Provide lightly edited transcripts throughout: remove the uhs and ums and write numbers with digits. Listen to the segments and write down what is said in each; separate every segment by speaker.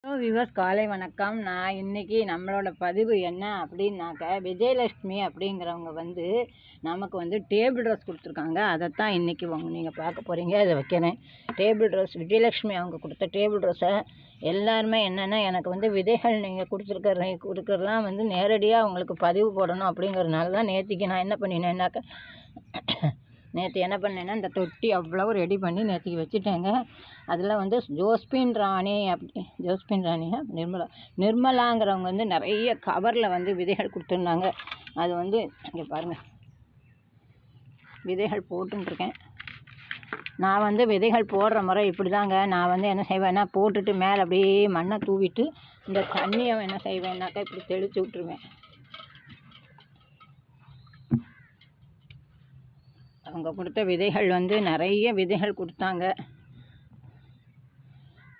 Speaker 1: Hello viewers, காலை வணக்கம். நான் இன்னைக்கு நம்மளோட பதிவு என்ன அப்படின்னாக்க, விஜயலட்சுமி அப்படிங்கிறவங்க வந்து நமக்கு வந்து டேபிள் ட்ரெஸ் கொடுத்துருக்காங்க. அதைத்தான் இன்னைக்கு நீங்கள் பார்க்க போகிறீங்க. அதை வைக்கிறேன். டேபிள் ட்ரெஸ் விஜயலட்சுமி அவங்க கொடுத்த டேபிள் ட்ரெஸ்ஸை எல்லாருமே என்னென்னா, எனக்கு வந்து விதைகள் நீங்கள் கொடுக்குறலாம் வந்து நேரடியாக அவங்களுக்கு பதிவு போடணும் அப்படிங்கிறதுனால தான் நேற்றுக்கு நான் என்ன பண்ணினேன்னாக்க, நேற்று என்ன பண்ணேன்னா இந்த தொட்டி அவ்வளவு ரெடி பண்ணி நேற்றுக்கு வச்சுட்டேங்க. அதில் வந்து ஜோஸ்பின் ராணியா நிர்மலாங்கிறவங்க வந்து நிறைய கவரில் வந்து விதைகள் கொடுத்துருந்தாங்க. அது வந்து இங்கே பாருங்கள், விதைகள் போட்டுருக்கேன். நான் வந்து விதைகள் போடுற முறை இப்படி தாங்க. நான் வந்து என்ன செய்வேன்னா, போட்டுட்டு மேலே அப்படியே மண்ணை தூவிட்டு இந்த தண்ணியை என்ன செய்வேன்னாக்கா இப்படி தெளித்து விட்டுருவேன். அவங்க கொடுத்த விதைகள் வந்து நிறைய விதைகள் கொடுத்தாங்க.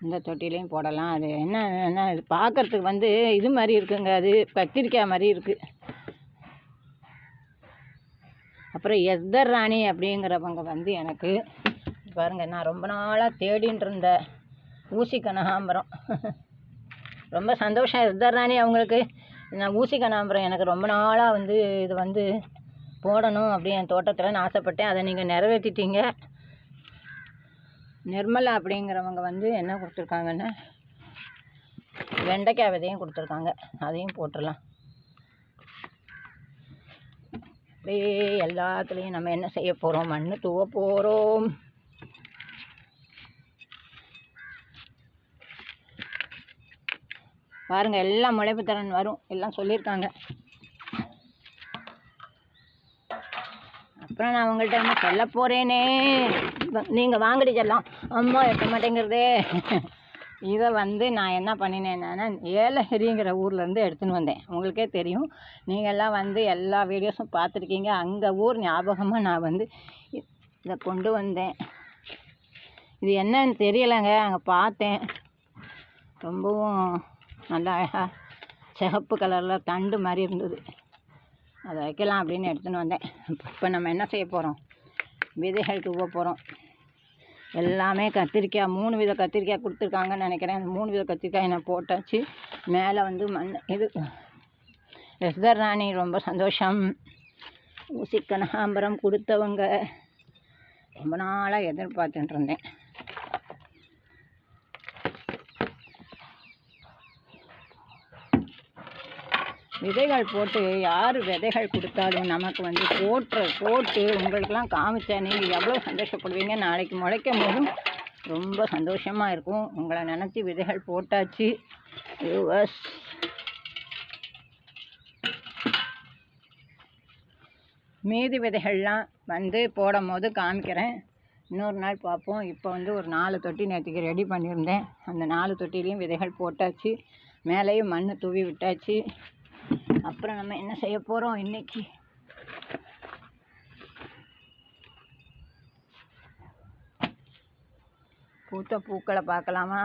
Speaker 1: இந்த தொட்டிலையும் போடலாம். அது என்ன இது பார்க்குறதுக்கு வந்து இது மாதிரி இருக்குங்க, அது கத்திரிக்காய் மாதிரி இருக்குது. அப்புறம் எஸ்தர் ராணி அப்படிங்கிறவங்க வந்து எனக்கு பாருங்கள், நான் ரொம்ப நாளாக தேடின்னு இருந்த ஊசி கனகாம்பரம். ரொம்ப சந்தோஷம் எஸ்தர் ராணி அவங்களுக்கு. நான் ஊசி கனகாம்பரம் எனக்கு ரொம்ப நாளாக வந்து இது வந்து போடணும் அப்படி என் தோட்டத்தில் நான் ஆசைப்பட்டேன். அதை நீங்கள் நிறைவேற்றிட்டீங்க. நிர்மலா அப்படிங்கிறவங்க வந்து என்ன கொடுத்துருக்காங்கன்னா, வெண்டைக்காய் விதையும் கொடுத்துருக்காங்க. அதையும் போட்டுடலாம். அப்படியே எல்லாத்துலேயும் நம்ம என்ன செய்ய போகிறோம், மண் தூவ போகிறோம். பாருங்கள், எல்லாம் முளைப்பு திறன் வரும், எல்லாம் சொல்லியிருக்காங்க. அப்புறம் நான் அவங்கள்ட்ட என்ன சொல்ல போகிறேனே, நீங்கள் வாங்கடி செல்லாம், அம்மா எட்ட மாட்டேங்கிறதே. இதை வந்து நான் என்ன பண்ணினேன்னா, ஏலகிரிங்கிற ஊர்லேருந்து எடுத்துன்னு வந்தேன். உங்களுக்கே தெரியும், நீங்கள்லாம் வந்து எல்லா வீடியோஸும் பார்த்துருக்கீங்க. அங்கே ஊர் ஞாபகமாக நான் வந்து இதை கொண்டு வந்தேன். இது என்னன்னு தெரியலைங்க, அங்கே பார்த்தேன். ரொம்பவும் நல்லா அழகாக சிகப்பு கலரில் தண்டு மாதிரி இருந்தது. அதை வைக்கலாம் அப்படின்னு எடுத்துன்னு வந்தேன். இப்போ நம்ம என்ன செய்ய போகிறோம், விதைகள் தூவ போகிறோம். எல்லாமே கத்திரிக்காய், 3 வித கத்திரிக்காய் கொடுத்துருக்காங்கன்னு நினைக்கிறேன். அந்த 3 வித கத்திரிக்காய் நான் போட்டாச்சு. மேலே வந்து மண் இது எஸ்தர் ராணி ரொம்ப சந்தோஷம். ஊசி கனகாம்பரம் கொடுத்தவங்க ரொம்ப நாளாக எதிர்பார்த்துட்டு இருந்தேன். விதைகள் போட்டு யார் விதைகள் கொடுத்தாலும் நமக்கு வந்து போட்டு உங்களுக்கெல்லாம் காமிச்சா நீங்கள் எவ்வளோ சந்தோஷப்படுவீங்க. நாளைக்கு முளைக்கும் போதும் ரொம்ப சந்தோஷமாக இருக்கும். உங்களை நினச்சி விதைகள் போட்டாச்சு. மீதி விதைகள்லாம் வந்து போடும் போது காமிக்கிறேன். இன்னொரு நாள் பார்ப்போம். இப்போ வந்து ஒரு 4 தொட்டி நேற்றுக்கு ரெடி பண்ணியிருந்தேன். அந்த 4 தொட்டிலையும் விதைகள் போட்டாச்சு. மேலேயும் மண் தூவி விட்டாச்சு. அப்புறம் நம்ம என்ன செய்ய போகிறோம், இன்னைக்கு பூத்த பூக்களை பார்க்கலாமா?